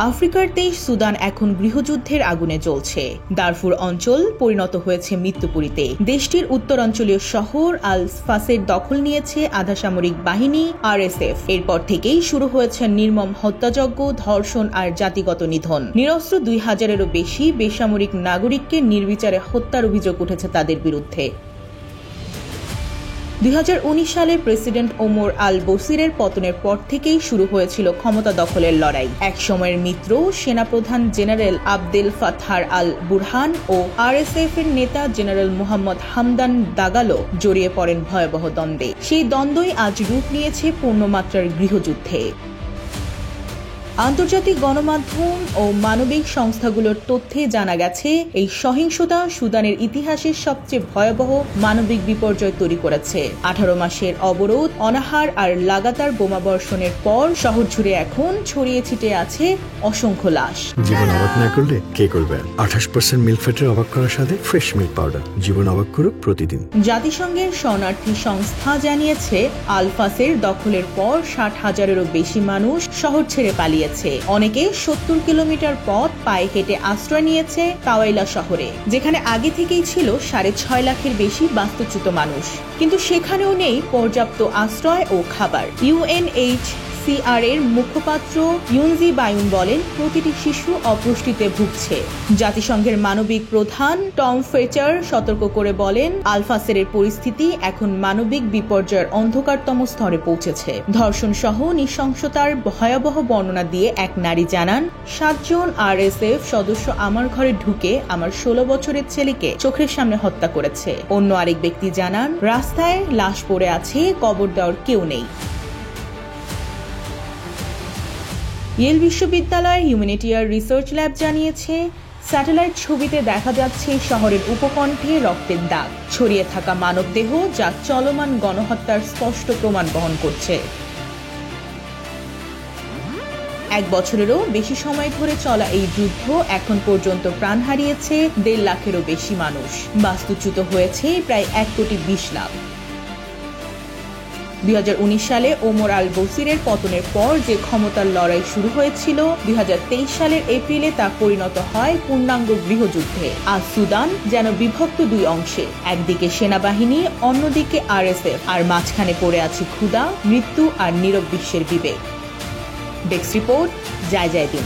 আফ্রিকার দেশ সুদান এখন গৃহযুদ্ধের আগুনে জ্বলছে। দারফুর অঞ্চল পরিণত হয়েছে মৃত্যুপুরীতে। দেশটির উত্তরাঞ্চলীয় শহর আল ফাসের দখল নিয়েছে আধা সামরিক বাহিনী RSF। এরপর থেকেই শুরু হয়েছে নির্মম হত্যাযজ্ঞ, ধর্ষণ আর জাতিগত নিধন। নিরস্ত্র 2000-এরও বেশি বেসামরিক নাগরিককে নির্বিচারে হত্যার অভিযোগ উঠেছে তাদের বিরুদ্ধে। 2019 সালে প্রেসিডেন্ট ওমর আল বশিরের পতনের পর থেকেই শুরু হয়েছিল ক্ষমতা দখলের লড়াই। এক সময়ের মিত্র সেনাপ্রধান জেনারেল আবদেল ফাতাহ আল বুরহান ও RSF এর নেতা জেনারেল মোহাম্মদ হামদান দাগালো জড়িয়ে পড়েন ভয়াবহ দ্বন্দ্বে। সেই দ্বন্দ্বই আজ রূপ নিয়েছে পূর্ণমাত্রার গৃহযুদ্ধে। আন্তর্জাতিক গণমাধ্যম ও মানবিক সংস্থাগুলোর তথ্যে জানা গেছে, এই সহিংসতা সুদানের ইতিহাসের সবচেয়ে ভয়াবহ মানবিক বিপর্যয় তৈরি করেছে। 18 মাসের অবরোধ, অনাহার আর লাগাতার বোমাবর্ষণের পর শহর জুড়ে এখন ছড়িয়ে ছিটিয়ে আছে অসংখ্য লাশ। জীবন অবাক না করলে কে করবে? 28% মিল্ক ফ্যাটের অবাক করার সাথে ফ্রেশ মিল্ক পাউডার। জীবন অবাক করুক প্রতিদিন। জাতিসংঘের শরণার্থী সংস্থা জানিয়েছে, আলফাসের দখলের পর 60,000-এরও বেশি মানুষ শহর ছেড়ে পালিয়েছে। অনেকে 70 কিলোমিটার পথ পায়ে হেঁটে আশ্রয় নিয়েছে তাওয়াইলা শহরে, যেখানে আগে থেকেই ছিল 6.5 লাখের বেশি বাস্তুচ্যুত মানুষ। কিন্তু সেখানেও নেই পর্যাপ্ত আশ্রয় ও খাবার। UNHCR এর মুখপাত্র ইউনজি বায়ুন বলেন, প্রতিটি শিশু অপুষ্টিতে ভুগছে। জাতিসংঘের মানবিক প্রধান টম ফ্রেচার সতর্ক করে বলেন, আলফাসের পরিস্থিতি এখন মানবিক বিপর্যয়ের অন্ধকারতম স্তরে পৌঁছেছে। ধর্ষণ সহ নৃশংসতার ভয়াবহ বর্ণনা দিয়ে এক নারী জানান, 7 জন RSF সদস্য আমার ঘরে ঢুকে আমার 16 বছরের ছেলেকে চোখের সামনে হত্যা করেছে। অন্য আরেক ব্যক্তি জানান, রাস্তায় লাশ পড়ে আছে, কবর দেওয়ার কেউ নেই। ইয়েল বিশ্ববিদ্যালয়ের হিউম্যানিটিয়ার রিসার্চ ল্যাব জানিয়েছে, স্যাটেলাইট ছবিতে দেখা যাচ্ছে শহরের উপকণ্ঠে রক্তের দাগ, ছড়িয়ে থাকা মানবদেহ, যা চলমান গণহত্যার স্পষ্ট প্রমাণ বহন করছে। 1 বছরেরও বেশি সময় ধরে চলা এই যুদ্ধ এখন পর্যন্ত প্রাণ হারিয়েছে 1.5 লাখেরও বেশি মানুষ। বাস্তুচ্যুত হয়েছে প্রায় 1.20 লাখ। 2019 সালে ওমর আল বশিরের পতনের পর যে ক্ষমতার লড়াই শুরু হয়েছিল, 2023 সালের এপ্রিলে তা পরিণত হয় পূর্ণাঙ্গ গৃহযুদ্ধে। আজ সুদান যেন বিভক্ত 2 অংশে, একদিকে সেনাবাহিনী, অন্যদিকে RSF, আর মাঝখানে পড়ে আছে ক্ষুধা, মৃত্যু আর নীরব বিশ্বের বিবেক। ডেস্ক রিপোর্ট, জয় জয় দিন।